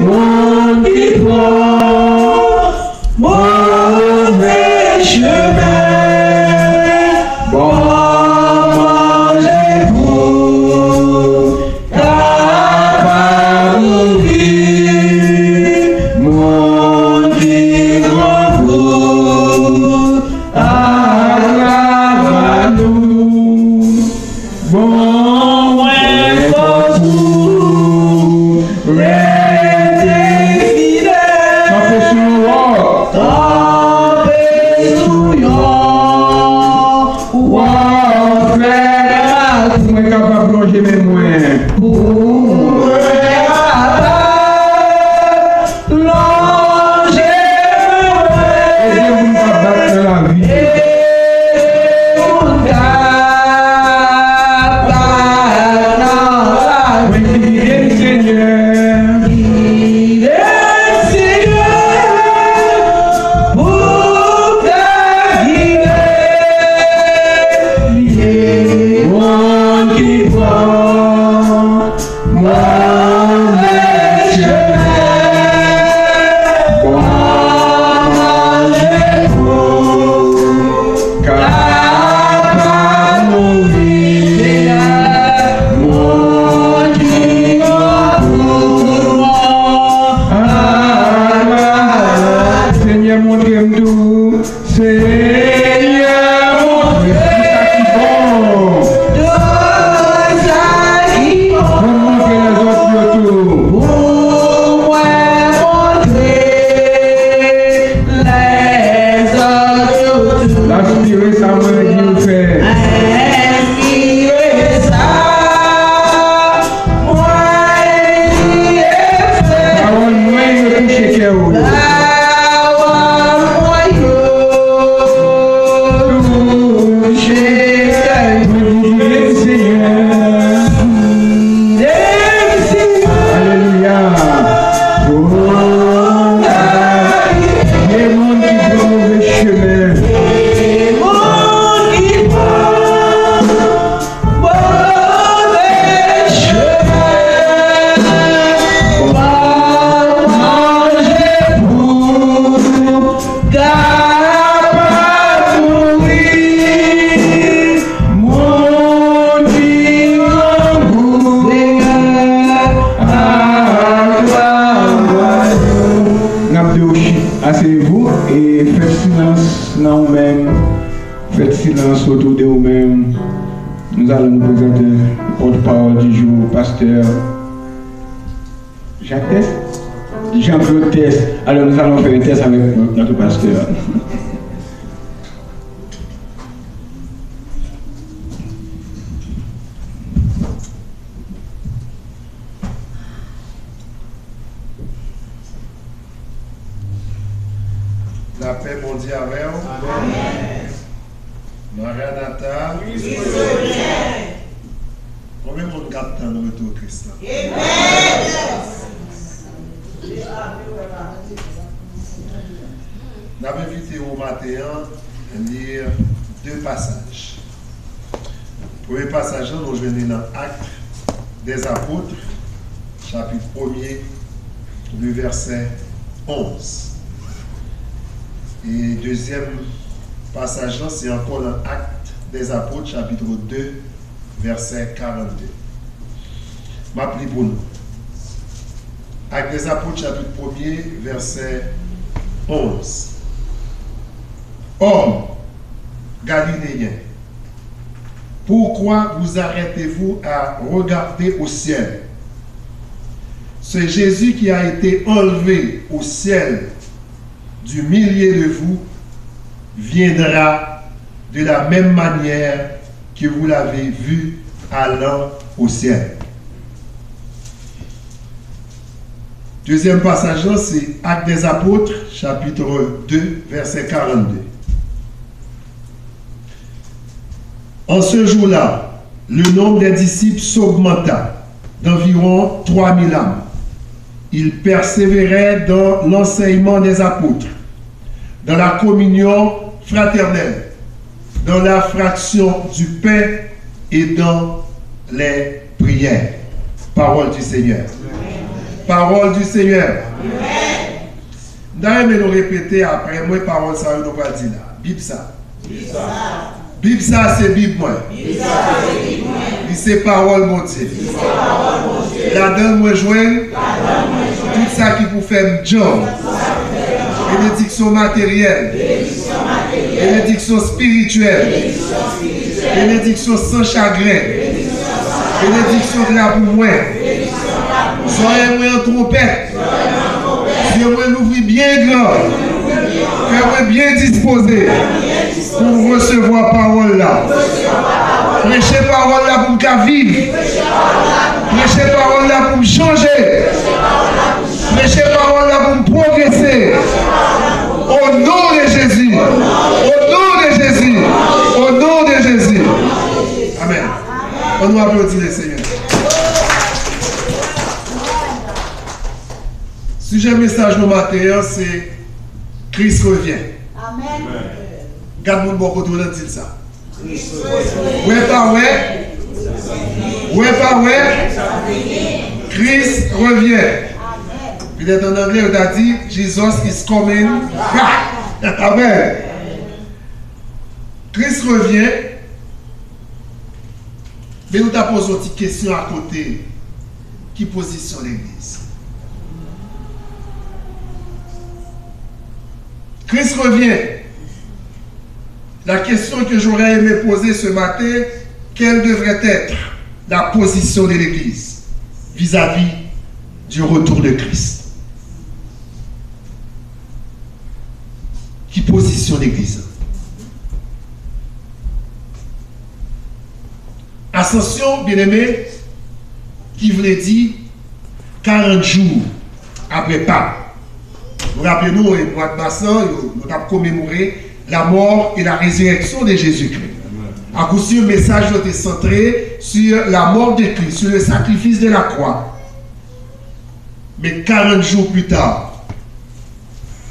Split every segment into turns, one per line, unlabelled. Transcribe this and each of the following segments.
Mon qui prend mauvais chemin, bon mangez-vous, car pas mourir, mon qui prend vous, à nous, bon ouais pour vous, restez fidèles, campez sous yon, ou en frère, pour moi capable de plonger mes moyens, pour plonger mes moyens, asseyez-vous et faites silence dans vous-même, faites silence autour de vous-même. Nous allons nous présenter le porte-parole du jour, pasteur Jacques Tess, Jean-Claude Tess. Alors nous allons faire un test avec notre pasteur.
La paix mondiale avec vous. Amen. Maranatha. Combien de monde garde dans le retour Christ? Amen. Nous avons invité au matin à lire deux passages. Le premier passage, nous venons dans Actes des Apôtres, chapitre 1er, le verset 11. Et deuxième passage, c'est encore dans Actes des Apôtres, chapitre 2, verset 42. M'appelez pour nous. Actes des Apôtres, chapitre 1er, verset 11. Hommes galiléens, pourquoi vous arrêtez-vous à regarder au ciel? C'est Jésus qui a été enlevé au ciel du milieu de vous viendra de la même manière que vous l'avez vu allant au ciel. Deuxième passage, c'est Actes des Apôtres, chapitre 2, verset 42. En ce jour-là, le nombre des disciples s'augmenta d'environ 3000 âmes. Ils persévéraient dans l'enseignement des apôtres, dans la communion fraternelle, dans la fraction du pain et dans les prières. Parole du Seigneur. Parole du Seigneur. D'ailleurs, nous répéter après moi, parole ça, nous va dire là. Bible ça. Bible ça, c'est Bible moi. C'est parole mon Dieu. Là-dedans, moi joindre tout ça qui vous fait job. Bénédiction matérielle. Bénédiction spirituelle. Bénédiction sans chagrin. Bénédiction de la pour moi. Soyez-moi en trompette. Soyez-moi l'ouvrir bien grand. Faites-moi bien disposé pour recevoir parole là. Prêchez parole là pour me vivre. Prêchez parole là pour me changer. Prêchez parole là pour me progresser. Au nom de Jésus. Au nom de Jésus. Au nom de Jésus. Amen. On nous applaudit le Seigneur. Sujet message de matin, c'est Christ revient. Amen. Garde mon bon côté, on dit ça. Ouais, pas ouais. Ouais, pas ouais. Christ revient. Peut-être en anglais, on a dit Jesus is coming back. Amen. Christ revient. Mais nous t'avons posé une petite question à côté. Qui positionne l'Église? Christ revient. La question que j'aurais aimé poser ce matin, quelle devrait être la position de l'Église vis-à-vis du retour de Christ? Qui positionne l'Église? Ascension, bien-aimé, qui voulait dire 40 jours après Pâques. Vous rappelez-nous, au mois de mars, nous avons commémoré la mort et la résurrection de Jésus-Christ. À coup sûr, le message est centré sur la mort de Christ, sur le sacrifice de la croix. Mais 40 jours plus tard,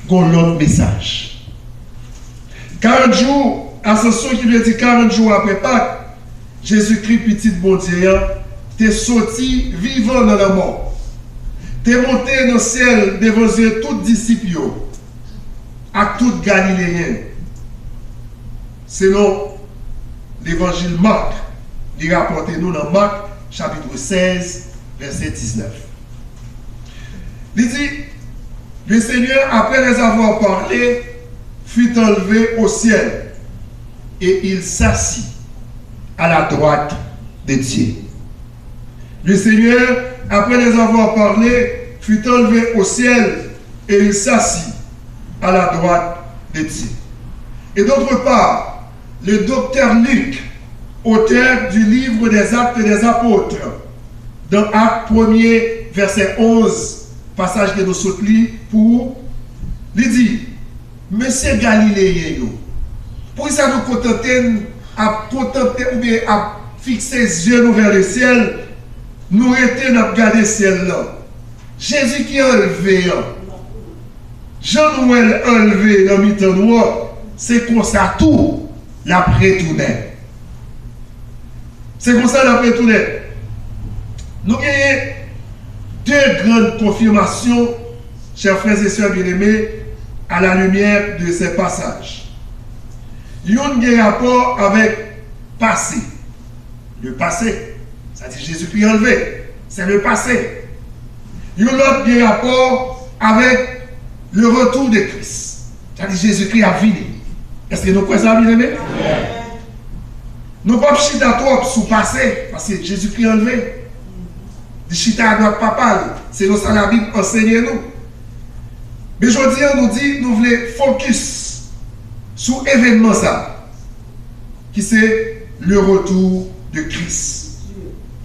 on a l'autre message. 40 jours, ascension qui veut dire 40 jours après Pâques, Jésus-Christ, petit bon Dieu, t'es sorti vivant dans la mort. T'es monté dans le ciel devant tous les disciples, à tous les Galiléens. Selon l'évangile Marc, il rapporte nous dans Marc, chapitre 16, verset 19. Il dit, le Seigneur, après les avoir parlé, fut enlevé au ciel et il s'assit à la droite de Dieu. Le Seigneur, après les avoir parlé, fut enlevé au ciel et il s'assit à la droite de Dieu. Et d'autre part, le docteur Luc, auteur du livre des Actes des Apôtres, dans Acte 1er, verset 11, passage que nous soutenons pour, il dit, Monsieur Galiléen, pour ça nous contenter ou bien à fixer les yeux vers le ciel, nous étions à regarder le ciel là. Jésus qui est enlevé, Jean-Noël enlevé dans le mi-temps noir, c'est comme ça tout l'après-tournée. C'est comme ça l'après-tournée. Nous avons deux grandes confirmations, chers frères et sœurs bien-aimés, à la lumière de ces passages. Il y a un rapport avec passé. Le passé, ça dit Jésus-Christ enlevé, c'est le passé. Il y a un autre rapport avec le retour de Christ. Ça dit Jésus-Christ a fini. Est-ce que nous croyons ça, bien aimé? Nous ne pouvons pas chita trop sous le passé, parce que Jésus-Christ est enlevé. De chita à notre papa, c'est nous ça la Bible enseigne nous. Mais aujourd'hui, on nous dit, nous voulons focus sur l'événement ça, qui c'est le retour de Christ,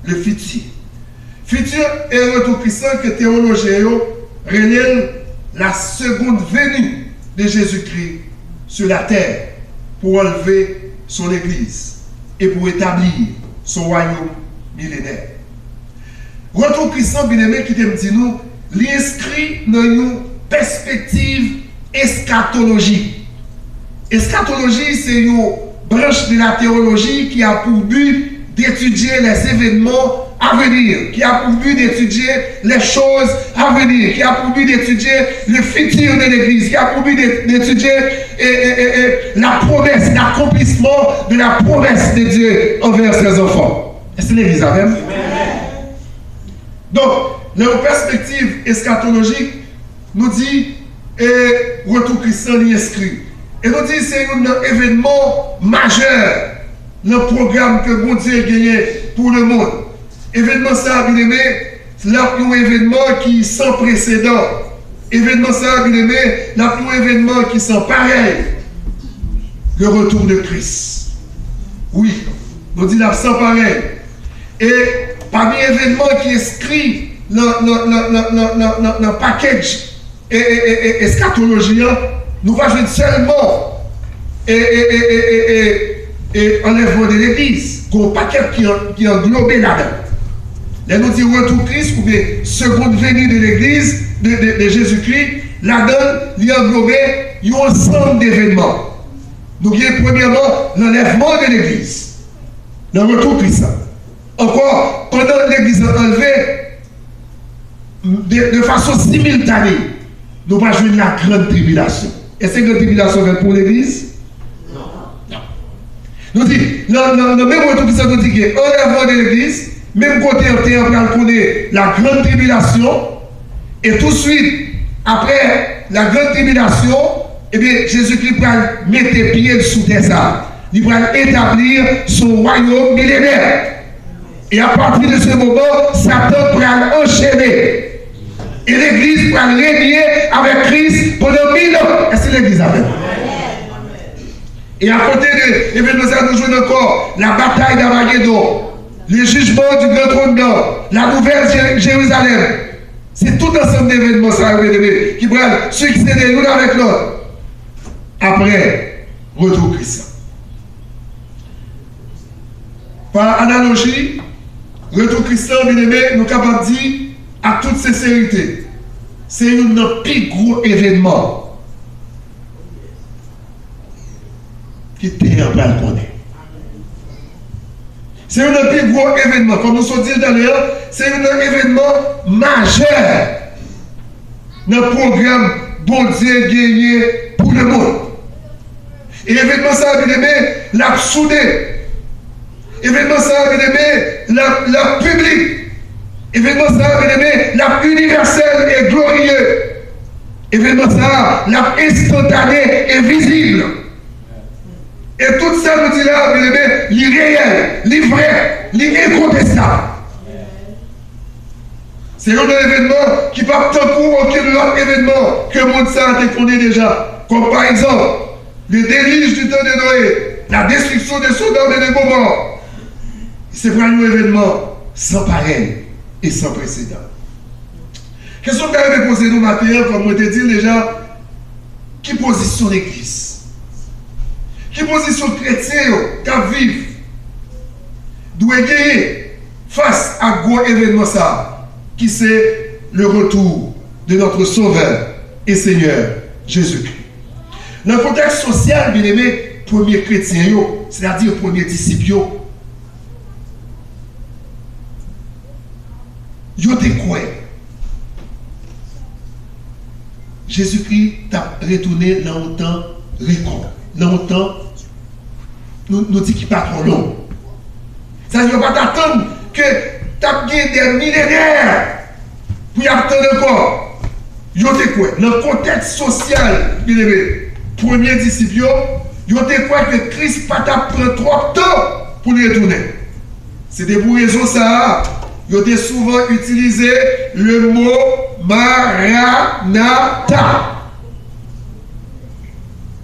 le futur. Futur et retour Christ que théologiens relèvent la seconde venue de Jésus-Christ sur la terre pour enlever son Église et pour établir son royaume millénaire. Retour Christ, bien aimé, qui te dit nous, l'inscrit dans une perspective eschatologique. Eschatologie, c'est une branche de la théologie qui a pour but d'étudier les événements à venir, qui a pour but d'étudier les choses à venir, qui a pour but d'étudier le futur de l'Église, qui a pour but d'étudier la promesse, l'accomplissement de la promesse de Dieu envers ses enfants. Est-ce que l'Église a même? Donc, la perspective eschatologique nous dit, et retour chrétien y inscrit. Et nous dit c'est un événement majeur, le programme que bon Dieu a gagné pour le monde. Événement ça, bien aimé, c'est là un événement qui est sans précédent. Événement ça, bien aimé, là un événement qui sont pareil. Le retour de Christ. Oui, nous dit là sans pareil. Et parmi les événements qui est inscrit dans le package eschatologie, nous voyons seulement enlèvement de l'Église, qu'on paquet qui est englobé là-dedans. Là, nous disons retour Christ, ou bien seconde venue de l'Église, de Jésus-Christ, là-dedans, il y a englobé un ensemble d'événements. Nous avons premièrement l'enlèvement de l'Église, le retour Christ. Encore, pendant l'Église enlevée, de façon simultanée, nous allons jouer la grande tribulation. Est-ce que la grande tribulation est pour l'Église? Non. Nous disons, le même retour Christ nous dit qu'enlèvement de l'Église, même côté on connaît la grande tribulation, et tout de suite, après la grande tribulation, eh bien, Jésus-Christ va mettre pied sous terre ça. Il va établir son royaume millénaire. Et à partir de ce moment, Satan va enchaîner. Et l'Église va régner avec Christ pendant 1000 ans. Est-ce que l'Église a fait? Et à côté de l'événement, nous jouons encore la bataille d'Armageddon, le jugement du grand trône d'or, la nouvelle Jérusalem. C'est tout ensemble d'événements qui vont succéder l'un avec l'autre. Après, retour Christ. Par analogie, retour Christ, bien aimé, nous sommes capables de dire à toute sincérité, c'est un plus gros événement qui était en balcon. C'est un plus gros événement, comme nous sommes dit d'ailleurs, c'est un événement majeur dans le programme bon Dieu gagné pour le monde. Et l'événement ça, bien aimé, l'a soudé. Événement ça, bien aimé, la public. Événement ça, bien aimé, la universel et glorieux. Événement ça, la instantané et visible. Et tout ça, nous dit là, bien aimé, l'irréel, l'ivraie, l'incontestable. C'est un événement qui ne va pas tant pour aucun autre événement que le monde ça a connu déjà. Comme par exemple, le déluge du temps de Noé, la destruction des soldats de Gomorrhe. C'est vraiment un événement sans pareil et sans précédent. Question que vous avez posée nous matin, comme je t'ai dit déjà, qui position l'Église? Qui position chrétien qui vivent doit gagner face à gros événement ça, qui c'est le retour de notre Sauveur et Seigneur Jésus-Christ. Dans le contexte social, bien aimé, premier chrétien, c'est-à-dire premier disciple, yo te quoi? Jésus-Christ t'a retourné dans le temps récon. Dans le temps, nous dit qu'il n'est pas trop long. Ça ne veut pas t'attendre que tu as des millénaires pour y attendre encore. Yo te quoi? Dans le contexte social, bien aimé, premier disciple, yo te quoi que Christ pas prend trop de temps pour lui retourner. C'est des raisons ça. Ils ont souvent utilisé le mot Maranatha.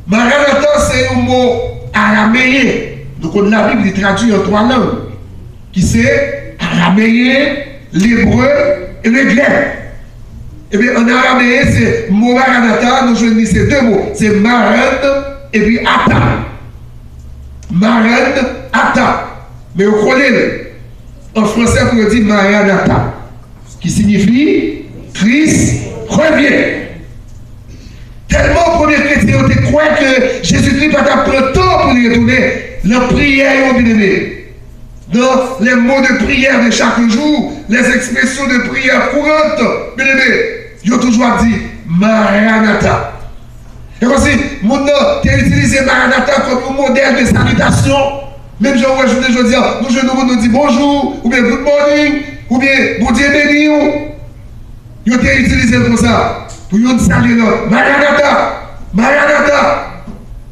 Maranatha, c'est un mot araméen. Donc, la Bible traduit en 3 langues, qui c'est araméen, l'hébreu et le grec. Et bien, en araméen, c'est mot Maranatha, nous jouons ces 2 mots. C'est Maran et puis Ata. Maranatha. Mais vous connaissez. En français, on dit Maranatha, qui signifie Christ revient. Tellement pour les chrétiens, on croit que Jésus-Christ va prendre le temps pour y retourner. La prière, bien aimé. dans les mots de prière de chaque jour, les expressions de prière courantes, bien aimé, ils ont toujours dit Maranatha. Et aussi, mon nom, tu as utilisé Maranatha comme un modèle de salutation. Même si je dis, nous dit bonjour, ou bien good morning, ou bien bon Dieu béni. Ils ont utilisé comme ça. Pour nous saluer, Maranatha, Maranatha.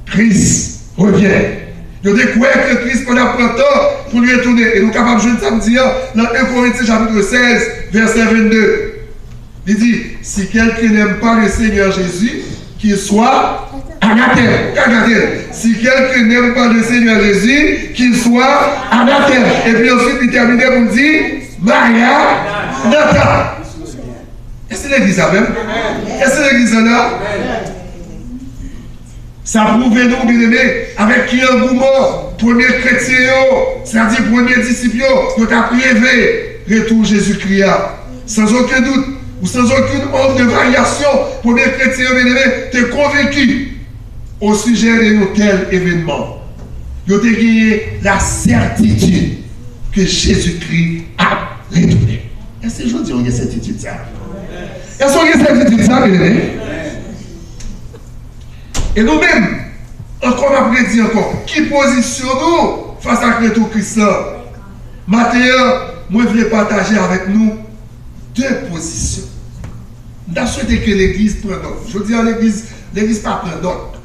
Christ revient. Ils ont découvert que Christ pendant un temps pour lui retourner. Et nous sommes capables de jouer samedi dans 1 Corinthiens chapitre 16, verset 22. Il dit, si quelqu'un n'aime pas le Seigneur Jésus, qu'il soit anathème. Si quelqu'un n'aime pas le Seigneur Jésus, qu'il soit anathème. Et puis ensuite, il termine pour dire, Maranatha. Est-ce que l'église a même? Est-ce que l'église là? Ça prouve nous, bien aimés, avec qui engouement, premier chrétien, c'est-à-dire premier disciple, nous avons rêvé, retour Jésus-Christ. Sans aucun doute, ou sans aucune honte de variation, premier chrétien, bien aimé, tu es convaincu au sujet de tel événement. Vous avez gagné la certitude que Jésus-Christ a retourné. Est-ce que je dis, on a cette certitude ça? Est-ce qu'on a cette certitude ça, bien aimé? Et nous-mêmes, encore après dit encore, qui positionnons face à Christ? Matthieu, moi je voulais partager avec nous deux positions. Nous avons souhaité que l'Église prenne d'autres. Je dis à l'Église pas prenne d'autres.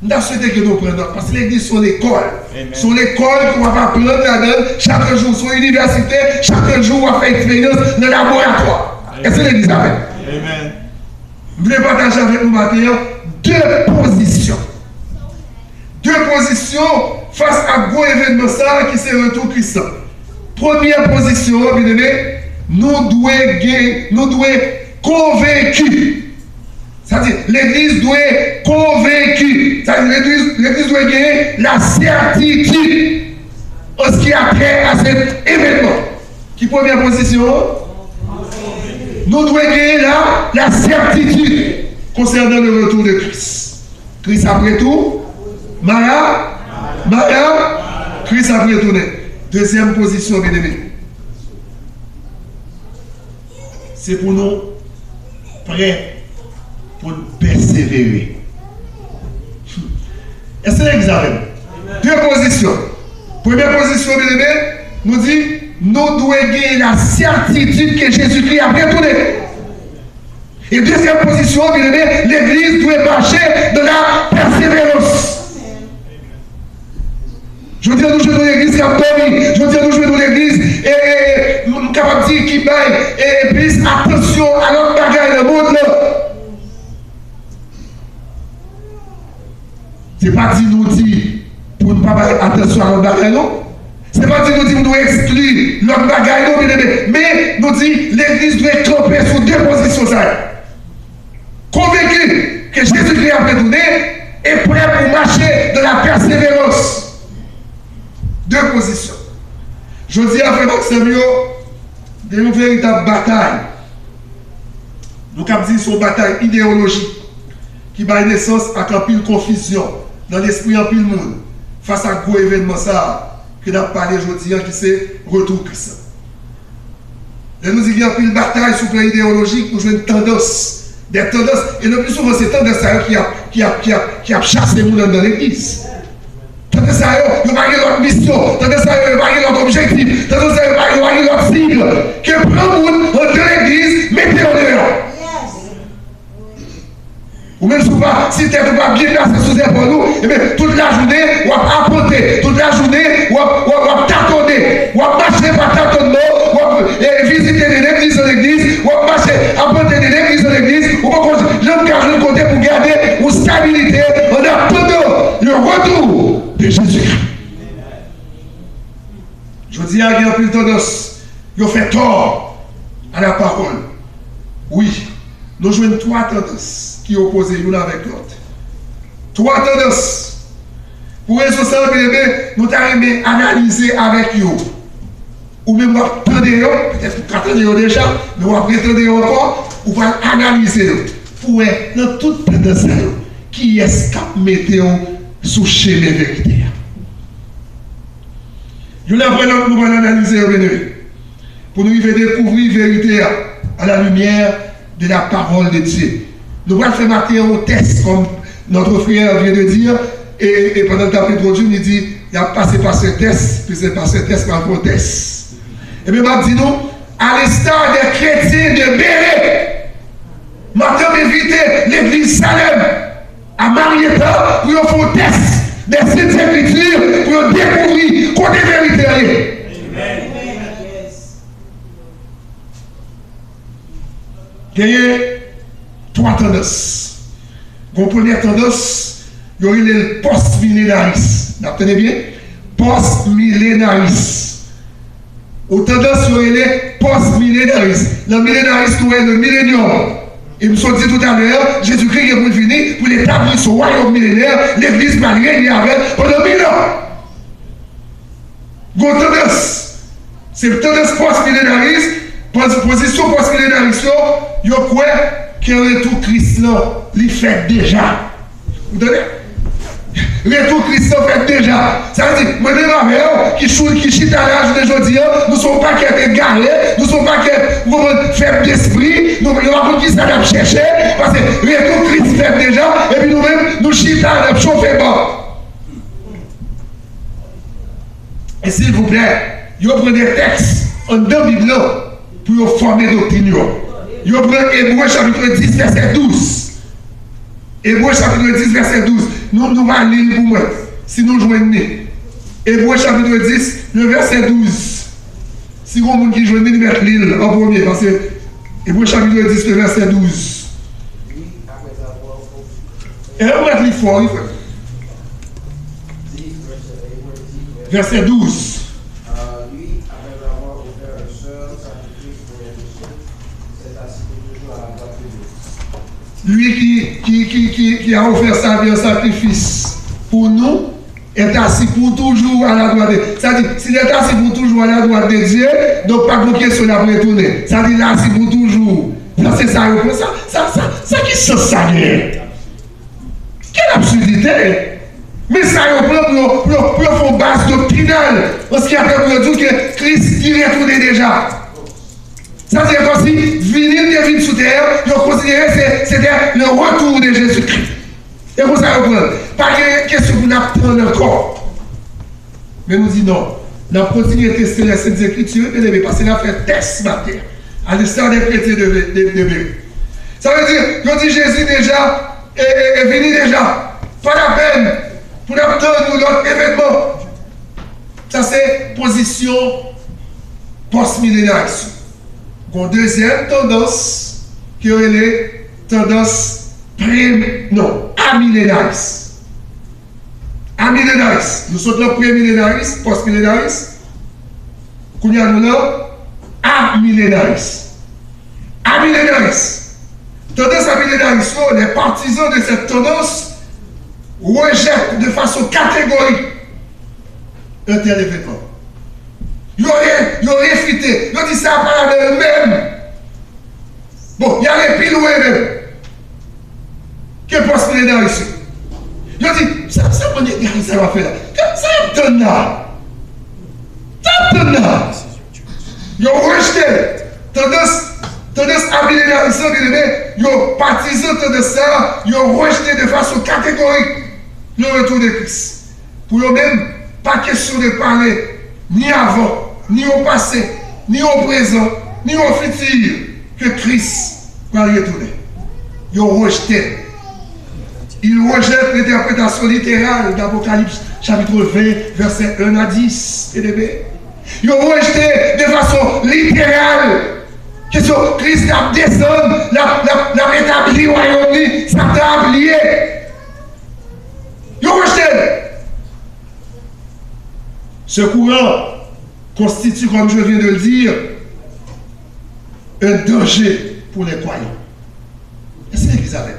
Nous avons souhaité que nous prenions d'autres. Parce que l'Église sont l'école. Sont l'école qu'on va apprendre là-dedans chaque jour. Sur l'université, chaque jour on va faire expérience dans le laboratoire. Est-ce que l'Église a fait? Amen. Je voulais partager avec nous Matthieu deux positions. Deux positions face à gros événement ça qui c'est retour Christ. Première position, bien aimé, nous devons convaincus. C'est-à-dire, l'Église doit être convaincue. C'est-à-dire, l'Église doit gagner la certitude en ce qui a trait à cet événement. Qui première position? Nous devons gagner la certitude concernant le retour de Christ. Christ après tout, Christ a retourné. Deuxième position, bien aimé. C'est pour nous prêts pour persévérer. Est-ce que l'examen? Deux positions. Première position, bien aimé, nous dit, nous devons gagner la certitude que Jésus-Christ a retourné. Et deuxième position, bien aimé, l'Église doit marcher de la persévérance. Je veux dire, nous jouons dans l'église qui a dormi. Je veux dire, nous jouons dans l'église et nous sommes capables de dire qu'il baille et plus attention à notre bagage, le monde là. Ce n'est pas dit nous dire pour ne pas faire attention à notre bagage, non. Ce n'est pas dit nous dire nous exclure notre bagage, non, bien aimé. Mais nous dit l'église doit camper sur deux positions. Convaincu que Jésus-Christ a retourné et prêt pour marcher de la persévérance. Deux positions. Je dis à Frère Maxime, de une véritable bataille. Nous avons dit une bataille idéologique qui va naissance à un pile confusion dans l'esprit en pile monde face à un gros événement ça que nous avons parlé aujourd'hui qui c'est retour Christ. Et nous disons qu'il y a une bataille sur le plan idéologique pour jouer une tendance. Des tendances, et le plus souvent c'est tendance qui a chassé les gens dans l'église. Tandis que vous n'avez pas mission, tandis que vous n'avez pas votre objectif, tandis que vous n'avez pas votre cible, que prend le monde de l'église, mettez-le dehors. Ou même si tu n'es pas bien placé sous pour nous, et bien toute la journée, on va apporter, toute la journée, on va tâtonner, on va marcher par tâtonnement, on va visiter l'église de l'église, on va marcher, apporter de l'église de l'église, on va l'engager de côté pour garder une stabilité en attendant le retour de Jésus-Christ. Je dis à il y a plus tendance, il fait tort à la parole. Oui, nous jouons trois tendances qui opposent l'une avec l'autre. Trois tendances. Pour résoudre ça, nous avons analyser avec vous. Ou même vous attendez, peut-être que vous attendez déjà, mais vous attendez encore, ou vous analyser. Pour dans toute tendance, qui est-ce qui met sous chemin vérité. Je l'apprends nous allons analyser pour nous découvrir la vérité à la lumière de la parole de Dieu. Nous allons faire matin un test, comme notre frère vient de dire, et pendant que tu as il dit, il a passé par ce test, puis c'est par ce test par le test. Et bien, je dis nous, à l'instar des chrétiens de Béret, maintenant, inviter l'église Salem à Marietta pour faire un test des Saintes Écritures pour découvrir qu'on est vérité. Il y a trois tendances. La première tendance, il y a le post-millénarisme. Vous entendez bien? Post-millénarisme. Aux tendances, il y a le post-millénarisme. Le millénarisme, c'est le millénium. Et nous sommes dit tout à l'heure, Jésus-Christ est pour venir pour établir son royaume millénaire, l'église va régner avec pendant 1000 ans. Une tendance, c'est une tendance post-millénariste, position post-millénariste, il y a quoi que le retour Christ là, il fait déjà. Vous donnez? Le retour Christ fait déjà. Ça veut dire, moi-même, ma mère, qui chute à l'âge d'aujourd'hui, nous ne sommes pas qu'à égarés, nous ne sommes pas qu'à faibles d'esprit, nous avons qui ça va chercher, parce que le retour Christ fait déjà, et puis nous-mêmes, nous chute à l'âge, chauffer bas. Et s'il vous plaît, vous prenez des textes en deux Bibles pour former d'opinion. Vous prenez Hébreux chapitre 10, verset 12. Hébreux chapitre 10, verset 12. Nous allons lire pour moi, si nous joignons. Hébreux chapitre 10, le verset 12. Si vous avez qui joignent, nous mettons l'île en premier, parce que Hébreux chapitre 10, le verset 12. Et on va lire fort, verset 12.
Lui, après avoir offert un seul sacrifice pour les péchés, s'est assis toujours à la droite de Dieu.
Lui qui a offert sa vie en sacrifice pour nous, est assis pour toujours à la droite de Dieu. C'est-à-dire, s'il est assis pour toujours à la droite de Dieu, donc pas de question à retourner. C'est-à-dire, il est assis pour toujours. C'est ça, ça qui se sagne. Quelle absurdité! Mais ça, on prend pour faire une base doctrinale. Parce qu'il y a quelqu'un qui dit que Christ y retourne déjà. Ça veut dire comme si venir de vie sous terre, ils ont considéré que c'était le retour de Jésus-Christ. Et pour ça, on prend. Pas de question pour nous apprendre encore. Mais nous disons non. Nous continuons à tester les Saintes Écritures, parce qu'on a fait test matin. À l'instant des chrétiens de Béret. Ça veut dire, qu'on dit Jésus déjà est venu déjà. Pas la peine. Pour attendre notre événement. Ça, c'est position post-millénarisme. Une deuxième tendance, qui est la tendance amillénarisme. Amillénarisme. Nous sommes le pré-millénarisme, post-millénarisme. Qu'on y a nous là, amillénarisme. Amillénarisme. Tendance amillénarisme, les partisans de cette tendance rejette de façon catégorique un tel événement. Ils ont réfuté. Ils ont dit ça par eux-mêmes. Bon, il y a les piles eux-mêmes. Que post-millénarisme. Ils ont dit, ça va faire là. Ça donne là. Ça donne là. Ils ont rejeté. Tendance amillénarisme, ils ont partisans de ça, ils ont rejeté de façon catégorique le retour de Christ. Pour eux-mêmes, pas question de parler ni avant, ni au passé, ni au présent, ni au futur, que Christ va retourner. Ils ont rejeté. Ils rejettent l'interprétation littérale d'Apocalypse, chapitre 20, versets 1 à 10. Ils ont rejeté de façon littérale que Christ a descendu, l'a rétabli au royaume, ça t'a oublié. Ils ont rejeté. Ce courant constitue, comme je viens de le dire, un danger pour les croyants. Est-ce que l'Église avec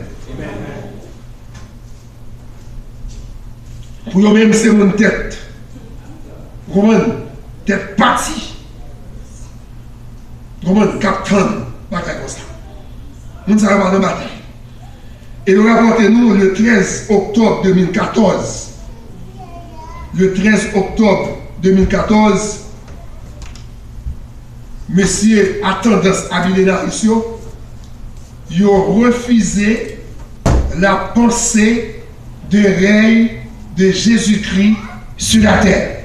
nous? Pour eux-mêmes, c'est une tête. Comment? Tête partie. Comment? Captain. Pas comme ça. Nous ne savons pas de bataille. Et nous rapportons le 13 octobre 2014. Le 13 octobre 2014, monsieur a tendance à millénarisme, ils ont refusé la pensée de règne de Jésus-Christ sur la terre.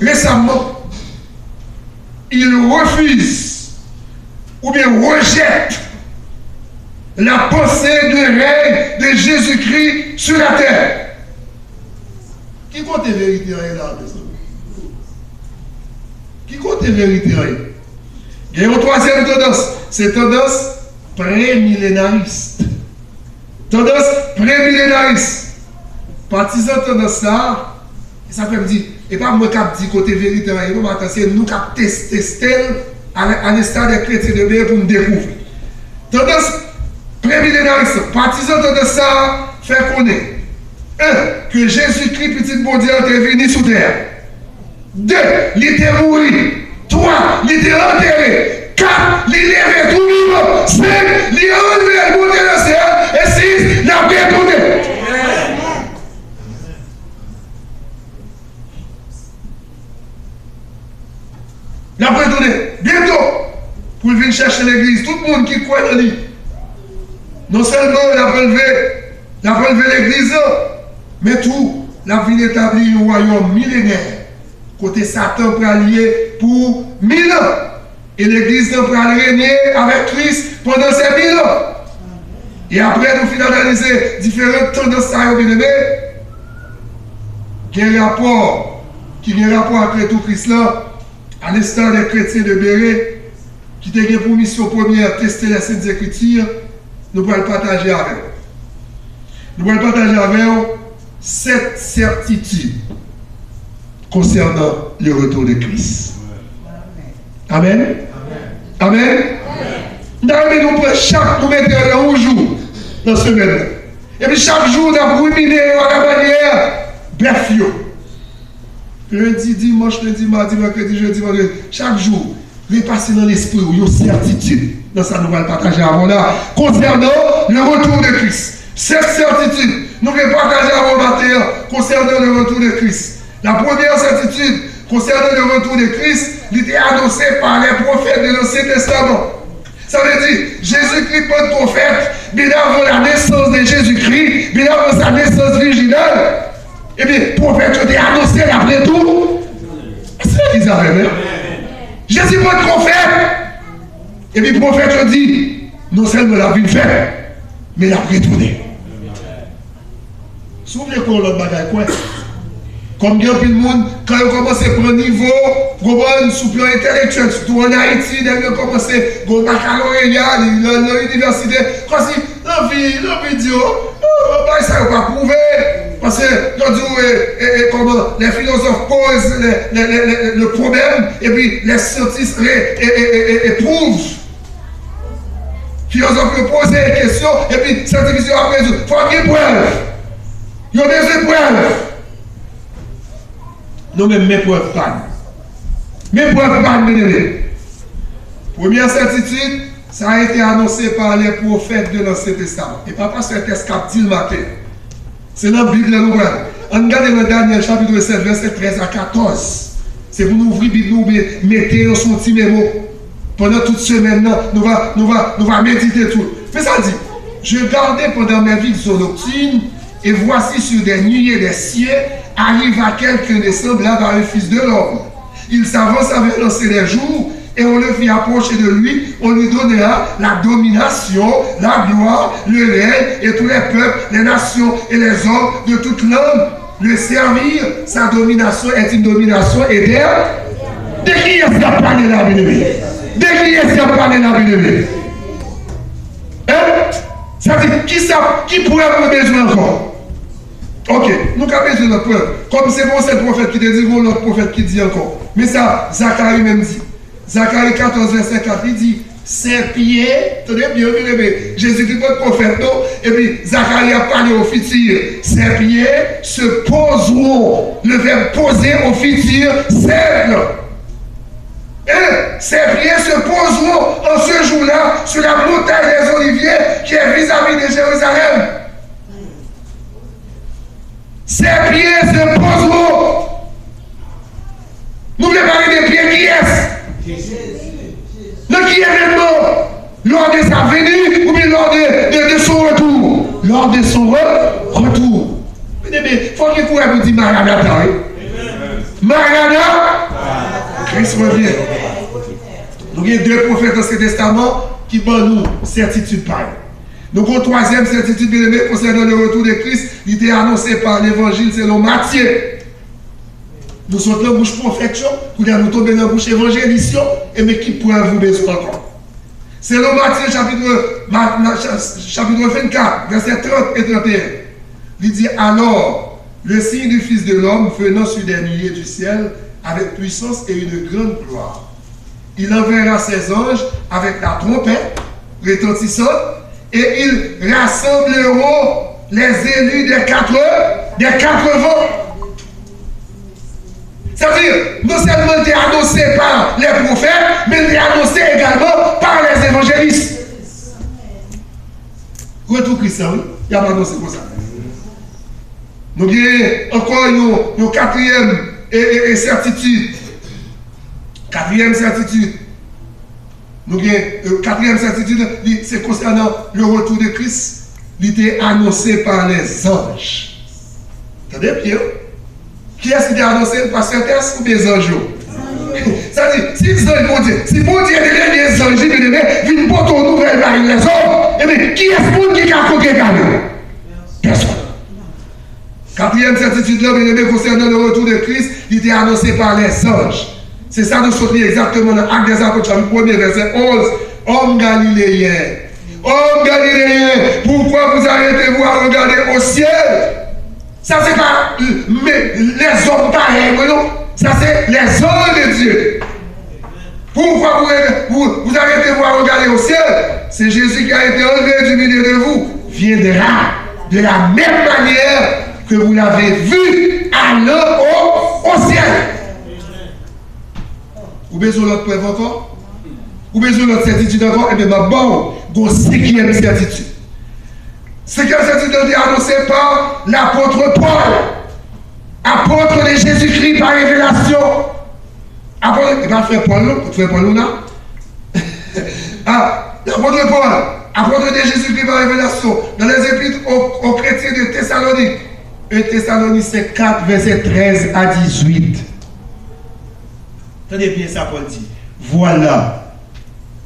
Récemment, ils refusent ou bien rejettent la pensée de règne de Jésus-Christ sur la terre. Qui compte les vérités là? Qui compte les vérités? Il y a une troisième tendance, c'est tendance pré-millénariste. Tendance pré-millénariste. Partisan tendance ça, ça peut me dire, et pas moi qui dis côté vérité, c'est nous qui testons à l'instar des chrétiens de Béa pour nous découvrir. Tendance pré-millénariste, partisan tendance ça, fait connaître. 1. Que Jésus-Christ, petit bon Dieu, est venu sous terre. 2. Il était mort. 3. Il était enterré. 4. Il est levé tout vivant. 5. Il est enlevé le monté dans le ciel. Et 6. Il a bien tourné. Il a bien tourné. Bientôt, pour venir chercher l'église, tout le monde qui croit en lui. Non seulement il a relevé l'église, mais tout, la vie établie un royaume millénaire. Côté Satan pour allier pour 1000 ans. Et l'église pour régner avec Christ pendant ces 1000 ans. Et après, nous finissons d'analyser différentes tendances à bien-aimé. Qui a un rapport avec tout Christ là, à l'instant des chrétiens de Béret, qui ont pour mission première tester les Saintes Écritures, nous allons le partager avec eux. Nous allons partager avec eux 7 certitudes concernant le retour de Christ. Amen. Amen. Nous prenons chaque nous mettons un jour dans ce semaine. Et puis chaque jour, nous avons ruminé à la manière bref. Lundi, dimanche, lundi, mardi, mercredi, jeudi, vendredi. Chaque jour, nous passons dans l'esprit une certitude. Dans sa nouvelle partager avant là, concernant le retour de Christ. Cette certitude, nous allons partager avant matin concernant le retour de Christ. La première certitude concernant le retour de Christ, il était annoncé par les prophètes de l'Ancien Testament. Ça veut dire, Jésus-Christ, pas de prophète, bien avant la naissance de Jésus-Christ, bien avant sa naissance virginale, et bien, le prophète était annoncé après tout. C'est ce qu'ils avaient, même. Jésus pas de prophète. Et puis le prophète dit, non seulement la vie fait, mais la retourné. Souvenez qu'on l'autre bagaille quoi? Comme bien plus le monde, quand ils commencent à prendre niveau, sous plan intellectuel, surtout en Haïti, ils ont commencé à faire baccalauréat, l'université, quand si l'envie dit, ça ne va pas prouver. Parce que comment les philosophes posent le problème, et puis les scientifiques éprouvent. Les philosophes posent des questions, et puis les scientifiques après disent, il faut qu'il y ait preuve. Il y a des preuves. Non, mais mes preuves pas. Mes preuves pas, mes première certitude, ça a été annoncé par les prophètes de l'Ancien Testament. Et pas parce que c'est ce qu'a dit le matin. C'est dans la Bible, nous voyons. On regarde le dernier chapitre 7, verset 13 à 14. C'est pour nous ouvrir la Bible, nous mettez son petit mémo. Pendant toute semaine, nous va méditer tout. Mais ça dit, je gardais pendant mes visions nocturnes, et voici sur des nuées des cieux, arrive à quelqu'un de semblable à un fils de l'homme. Il s'avance avec l'ancien des jours, et on le fit approcher de lui, on lui donnera la domination, la gloire, le règne, et tous les peuples, les nations et les hommes de toute langue le servir. Sa domination est une domination éternelle. De qui est-ce qu'il a parlé là, bien-aimé? De qui est-ce qu'il a parlé là, bien-aimé? Hein? Ça dit, qui pourrait avoir besoin encore? Ok, nous avons besoin de notre preuve. Comme c'est bon, c'est le prophète qui te dit, bon, l'autre prophète qui dit encore. Mais ça, Zacharie même dit. Zacharie 14, verset 4, il dit, ses pieds, tenez bien, Jésus-Christ pas de prophète, non? Et puis, Zacharie a parlé au futur. Ses pieds se poseront. Le verbe poser au futur, simple. Et ses pieds se poseront en ce jour-là sur la montagne des Oliviers qui est vis-à-vis de Jérusalem. Ses pieds se poseront. Nous voulons parler des pieds qui est. Le qui est maintenant, lors de sa venue ou bien lors de son retour. Lors de son retour. Mais il faut qu'il pourrait vous dire Maranatha. Maranatha, Christ revient. Donc il y a deux prophètes dans ce testament qui donnent nous certitude pareille. Donc, une troisième certitude, bien aimé, concernant le retour de Christ, il était annoncé par l'évangile selon Matthieu. Nous sommes dans la bouche prophète, nous tombons dans la bouche évangéliste, et mais qui pourrait vous besoin encore? Selon Matthieu, chapitre 24, versets 30 et 31. Il dit alors, le signe du Fils de l'homme venant sur des nuées du ciel, avec puissance et une grande gloire. Il enverra ses anges avec la trompette retentissante, et ils rassembleront les élus des quatre vents. C'est-à-dire, non seulement il est annoncé par les prophètes, mais il est annoncé également par les évangélistes. Retour Christian, oui, il a annoncé comme ça. Donc, il y a encore une quatrième certitude. Quatrième certitude. Donc, quatrième certitude, c'est concernant le retour de Christ. Il était annoncé par les anges. Attendez bien. Qui est-ce qui était annoncé par certains ou des anges? C'est-à-dire, si les anges vont dire, si bon Dieu est les anges, ils viennent pour ton nouvelle par les hommes, eh bien, qui est-ce qui a coqué gagné? Personne. Quatrième certitude, là, bien concernant le retour de Christ, il était annoncé par les anges. C'est ça nous sommes exactement dans l'Acte des Apôtres, chapitre 1er, verset 11. Hommes galiléens, pourquoi vous arrêtez-vous à regarder au ciel? Ça, c'est pas les hommes pareils, non? Ça, c'est les anges de Dieu. Pourquoi vous arrêtez-vous à regarder au ciel? C'est Jésus qui a été enlevé du milieu de vous. Viendra de la même manière que vous l'avez vu aller au ciel. Ou besoin de l'autre preuve encore? Ou besoin de l'autre certitude encore? Eh bien, bon, une cinquième certitude. Cinquième certitude est annoncée par l'apôtre Paul, apôtre de Jésus-Christ par révélation. Apôtre, il va faire Paul là. L'apôtre Paul, apôtre de Jésus-Christ par révélation, dans les épîtres aux chrétiens de Thessalonique. 1 Thessaloniciens 4, verset 13 à 18. Tenez bien ça, Paul dit. Voilà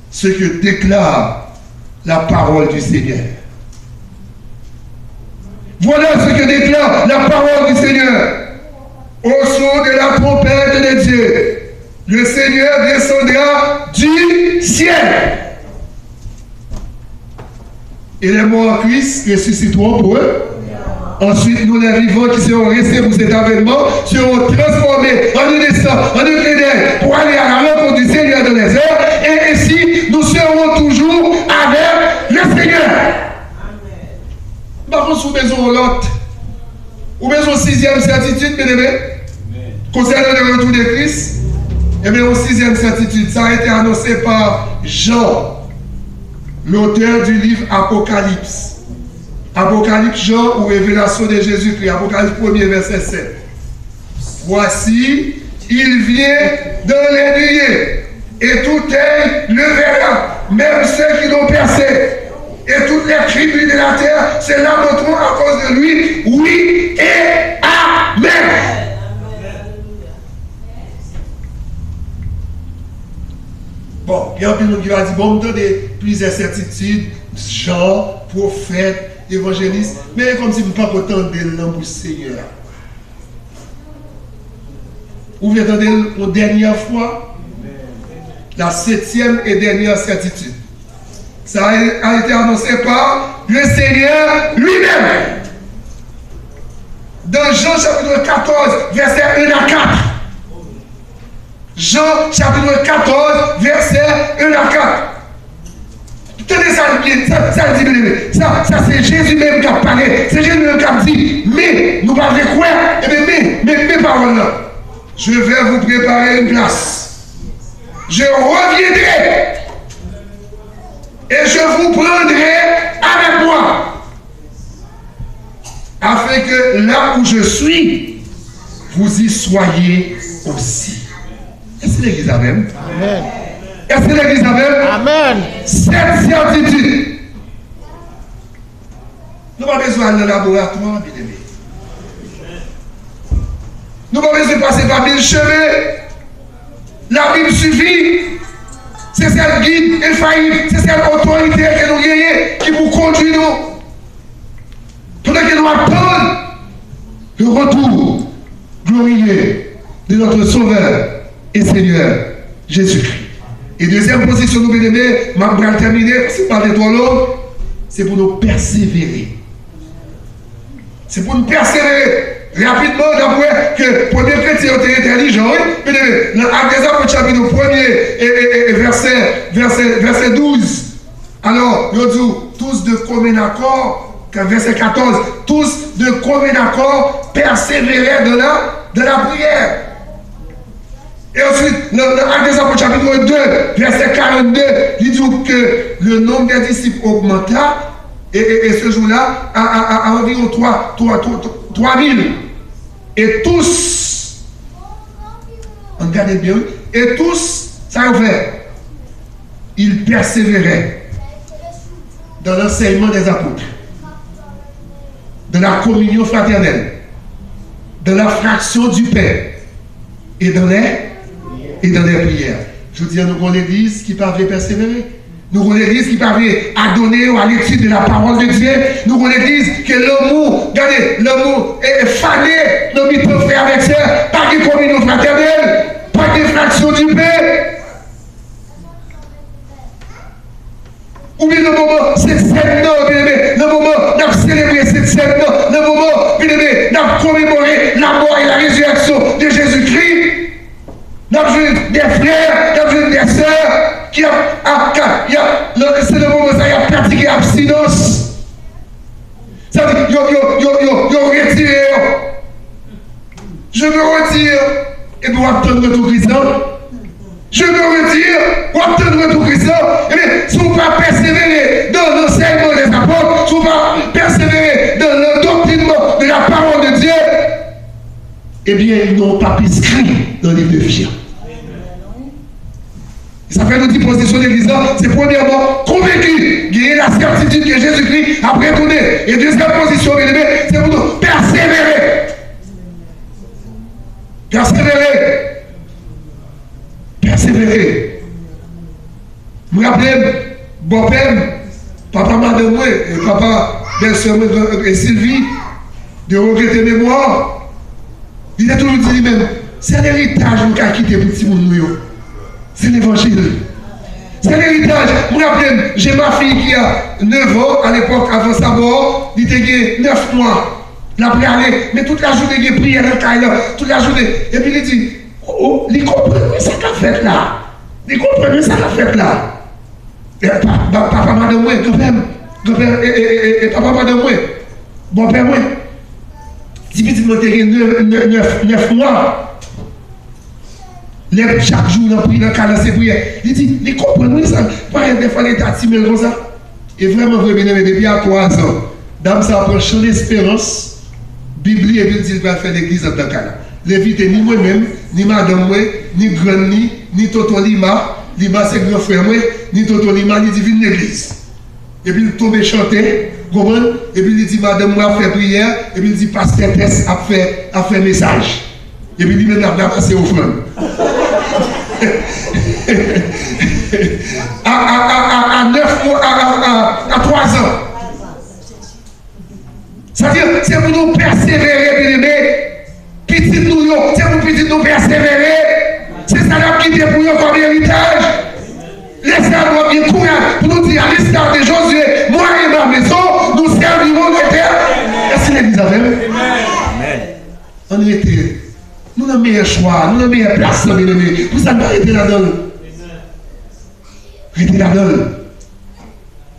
ce que déclare la parole du Seigneur. Voilà ce que déclare la parole du Seigneur. Au son de la trompette de Dieu, le Seigneur descendra du ciel. Et les morts en Christ ressusciteront pour eux. Ensuite, nous les vivants qui seront restés pour cet avènement seront transformés en une naissance, en une clé pour aller à la rencontre du Seigneur dans les airs. Et ainsi, nous serons toujours avec le Seigneur. Par contre, sous maison l'autre, ou maison sixième certitude, bien aimé, concernant le retour de Christ, et bien, au sixième certitude, ça a été annoncé par Jean, l'auteur du livre Apocalypse. Apocalypse Jean ou révélation de Jésus-Christ, Apocalypse 1er verset 7. Voici, il vient dans les nuées, et tout œil le verra, même ceux qui l'ont percé. Et toutes les tribus de la terre se lamenteront à cause de lui. Oui et Amen. Bon, il y a un peu qui va dire, bon, on donne plusieurs certitudes, Jean, prophète, évangéliste, mais comme si vous ne pas content de l'homme Seigneur. Vous entendez la dernière fois, la septième et dernière certitude. Ça a été annoncé par le Seigneur lui-même. Dans Jean chapitre 14, verset 1 à 4. Jean chapitre 14, verset 1 à 4. Tenez ça bien, ça dit bien. Ça c'est Jésus même qui a parlé. C'est Jésus même qui a dit, mais nous parlons de quoi? Eh bien, mais mes paroles là. Je vais vous préparer une place. Je reviendrai. Et je vous prendrai avec moi. afin que là où je suis, vous y soyez aussi. Est-ce que l'église Amen?
Amen.
Est-ce que l'église Amen?
Amen.
Cette certitude. Nous n'avons pas besoin de laboratoire, bien aimé. Nous n'avons pas besoin de passer par 1000 chemins. La Bible suffit. C'est celle guide infaillible. C'est celle autorité que nous gagnons qui vous conduit nous. Pendant que nous attendons le retour glorieux de notre Sauveur et Seigneur Jésus-Christ. Et deuxième position, nous bien-aimés, je vais terminer, c'est pas de trop long, c'est pour nous persévérer. C'est pour nous persévérer. Rapidement, d'après que pour les chrétiens étaient intelligents, dans Actes des Apôtres, chapitre 1er et verset 12. Alors, nous disons tous de commun accord, verset 14, tous de commun accord persévérer de la prière. Et ensuite, dans Actes des Apôtres, chapitre 2, verset 42, il dit que le nombre des disciples augmenta. Et ce jour-là, à environ 3000. Et tous, regardez bien, et tous, ça a fait, ils persévéraient dans l'enseignement des apôtres, de la communion fraternelle, de la fraction du pain, et dans les prières. Je veux dire, nous avons l'église qui parvient persévérer. Nous avons l'église qui parvient à donner à l'étude de la parole de Dieu. Nous avons l'église que l'amour, regardez, l'amour est fané dans nos frères avec sœurs, pas de communion fraternelle, pas de fraction du pain. Ou bien le moment, cette scène-là, bien aimé, le moment d'avons célébré cette scène-là, le moment, bien aimé, d'avons commémoré la mort et la résurrection de Jésus-Christ. Nous avons des frères, nous avons des sœurs. C'est le moment où il a pratiqué l'abstinence. Ça veut dire, yo retiré. Je me retire. Et puis, on va attendre retour Christ. Je me retire. On va attendre retour Christ. Et bien, si on ne va pas persévérer dans l'enseignement des apôtres, si on va persévérer dans le doctrinement de la parole de Dieu, eh bien, ils n'ont pas prescrit dans le livre de Fiat. Ça fait notre position de l'église, c'est premièrement convaincu, gagner la certitude que Jésus-Christ a retourné. Et deuxième position, c'est pour nous persévérer. Persévérer. Persévérer. Je me rappelle, bon père, papa madame, et papa, belle-sœur et Sylvie, de regretter mémoire. Il a toujours dit lui-même, c'est l'héritage qu'on a quitté pour petit monde. C'est l'évangile. C'est l'héritage. Je me rappelle, j'ai ma fille qui a 9 ans, à l'époque, avant sa mort, il était 9 mois. Il a pris aller, mais toute la journée, il a prié dans le caille, toute la journée. Et puis il dit, oh, il comprend ça qu'a fait là. Il comprend ça qu'a fait là. Et papa, madame, moi, quand même, et papa, madame, moi, bon père, moi, si petit, il était 9 mois. Chaque jour, dans le cas de ses prières, il dit, il comprend ça. Pas des fois, il est timide comme ça. Et vraiment, vous bien aimé, depuis à 3 ans, dame, ça prend champ d'espérance. Bible, et puis il va faire l'église en tant que là. L'éviter ni moi-même, ni madame, moi, ni grand, ni Toto Lima. Lima, c'est grand frère, moi, ni Toto Lima, ni divine l'église. Et puis il tombe chanter, comprendre? Et puis il dit, madame, moi, a fait prière. Et puis il dit, pasteur Tess a fait message. Et puis lui-même a passé offrande. à 9 mois, à 3 ans. C'est-à-dire, c'est pour nous persévérer, bien aimés. Petit nous, c'est pour petit nous persévérer. C'est ça qui est pour nous comme héritage. Laissez-nous bien courage pour nous dire, à l'instar de Josué, moi et ma maison, nous servirons l'éternel. Est-ce que l'église a Amen. On était. Nous avons le meilleur choix, nous avons la meilleure place, bien aimé. Pour ça, nous arrêtons là-dedans. Restez là-dedans.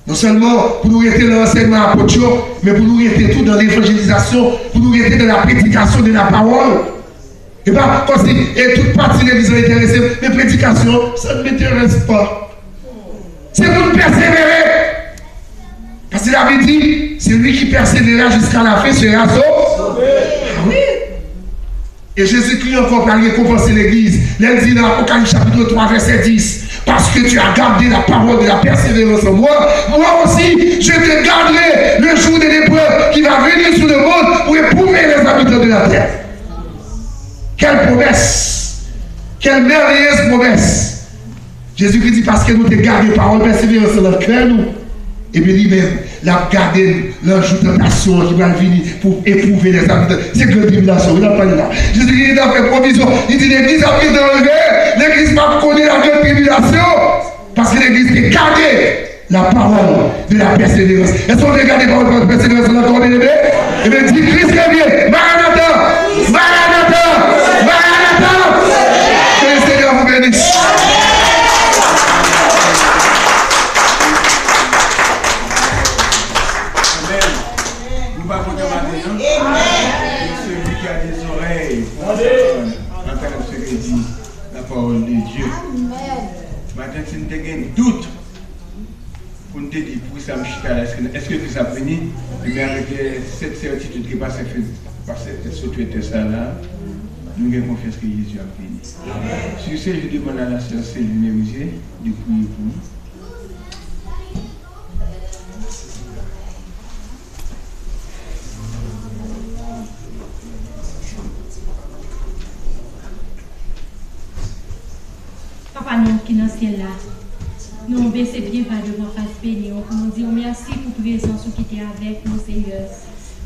Non seulement pour nous rester dans l'enseignement apôtre, mais pour nous rester tout dans l'évangélisation, pour nous rester dans la prédication de la parole. Et pas comme si toute partie de l'église est intéressée, mais prédication, ça ne m'intéresse pas. C'est pour nous persévérer. Parce qu'il avait dit, celui qui persévérera jusqu'à la fin sera sauvé. Ah oui. Et Jésus-Christ encore par récompenser l'église. Il dit dans Apocalypse chapitre 3, verset 10. Parce que tu as gardé la parole de la persévérance en moi, moi aussi, je te garderai le jour de l'épreuve qui va venir sur le monde pour éprouver les habitants de la terre. Quelle promesse! Quelle merveilleuse promesse! Jésus-Christ dit parce que nous t'avons gardé la parole de persévérance dans notre cœur, nous. Et bien lui-même, l'a gardé l'ange de tentation qui va venir pour éprouver les habitants. C'est que la tribulation, il n'a pas dit là. Jésus-Christ a fait provision. Il dit l'église a pris d'enlever, l'église va connaître la grande tribulation. Parce que l'église a gardé la parole de la persévérance. Est-ce qu'on a gardé la parole de la persévérance dans notre bien-aimé? Et bien dit Christ revient. Maranatha! Maranatha! Maranatha! Que le Seigneur vous bénisse.
Celui qui a des oreilles pour entendre ce que dit la parole de Dieu. Maintenant, si nous avons un doute, pour nous dire pour ça, est-ce que ça a fini? Mais avec cette certitude qui passe par cette ça-là, nous avons confiance que Jésus a fini. Sur ce, je demande à la sœur Céline Mérusier de prier pour nous.
Papa, nous qui dans ce ciel là, nous baissons bien pas devant face bénie, pour nous dire merci pour présence qui était avec nous, Seigneur.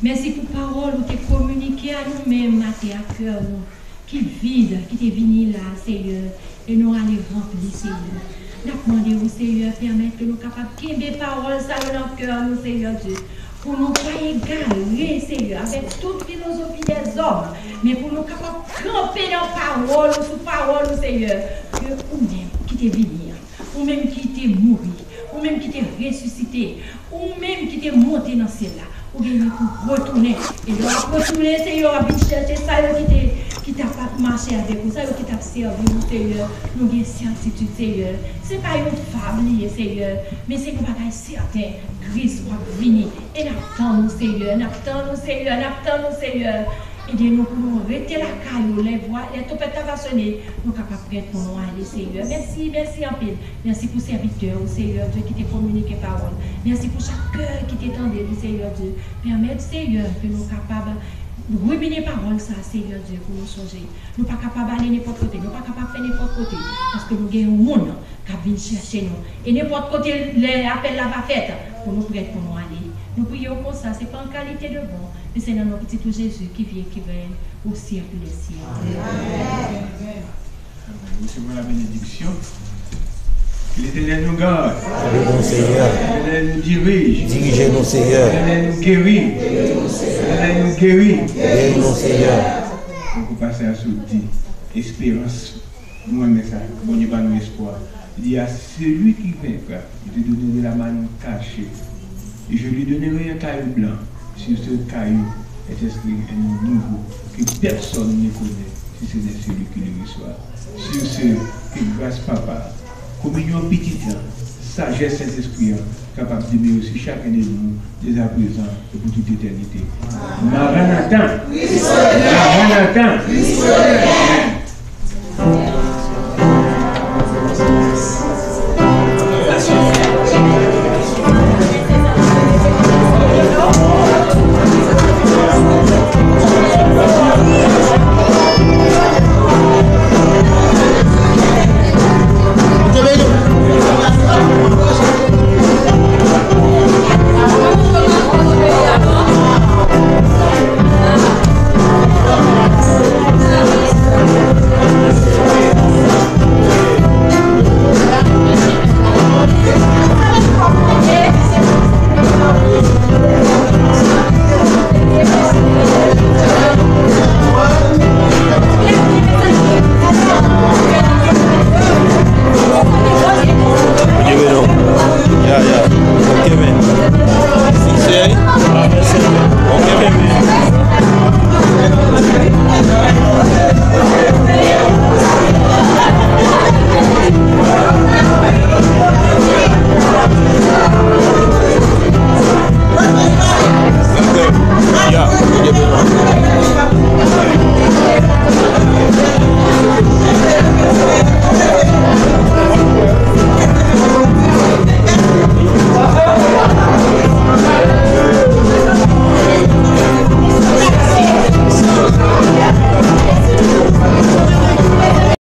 Merci pour parole où tu es communiqué à nous-mêmes, à cœur, nous, qui vide, qui t'est venu là, Seigneur, et nous allons remplir, Seigneur. Nous demandons au Seigneur, permettre que nous capables de quitter les paroles dans notre cœur, nous, Seigneur Dieu. Pour nous pas égarer, Seigneur, avec toute philosophie des hommes, mais pour nous capables de camper dans parole, sous parole, Seigneur, que nous-mêmes qui t'es venu, ou même qui t'es mouru, ou même qui t'es ressuscité, ou même qui t'es monté dans ce ciel-là, ou bien pour retourner. Et donc, retourner, Seigneur, à venir chercher ça qui t'a pas marché avec vous, ça qui t'a servi, Seigneur. Nous avons certitude, Seigneur. Ce n'est pas une fable, Seigneur, mais c'est une bagaille certaine. Christ va venir. Et nous attendons, Seigneur. Nous attendons, Seigneur. Nous attendons, Seigneur. Aidez-nous pour nous arrêter la caillou, les voix, les toupettes va sonner. Nous sommes capables de pour nous aller, Seigneur. Merci, merci en pile. Merci pour serviteur, Seigneur Dieu, qui t'a communiqué parole. Merci pour chaque cœur qui t'étendait, Seigneur Dieu. Permettez, Seigneur, que nous sommes capables de ruminer parole, ça, Seigneur Dieu, pour nous changer. Nous ne sommes pas capables d'aller n'importe côté. Nous ne sommes pas capables de faire n'importe côté. Parce que nous avons un monde qui vient chercher nous. Et n'importe côté, l'appel là va faire pour nous prêter pour nous aller. Nous prions pour ça, ce n'est pas en qualité de bon, mais c'est dans notre petit Jésus qui vient au siècle des siècles. Amen.
Recevons la bénédiction. Que l'Éternel nous garde.
Seigneur.
L'Éternel nous dirige.
Dirigez-nous, Seigneur.
L'Éternel nous guérit. L'Éternel nous guérit.
Guéris-nous, Seigneur.
On peut passer à ce dit espérance. Nous aimons ça. Bon Dieu, pas nos espoir. Il dit à celui qui vaincra, je te donnerai la main cachée. Et je lui donnerai un caillou blanc. Sur ce caillou est inscrit un nom nouveau que personne ne connaît si ce n'est celui qui le reçoit. Sur ce, que grâce Papa, communion petit temps, sagesse Saint-Esprit, capable d'aimer aussi chacun de nous, dès à présent et pour toute éternité. Maranatha! Maranatha!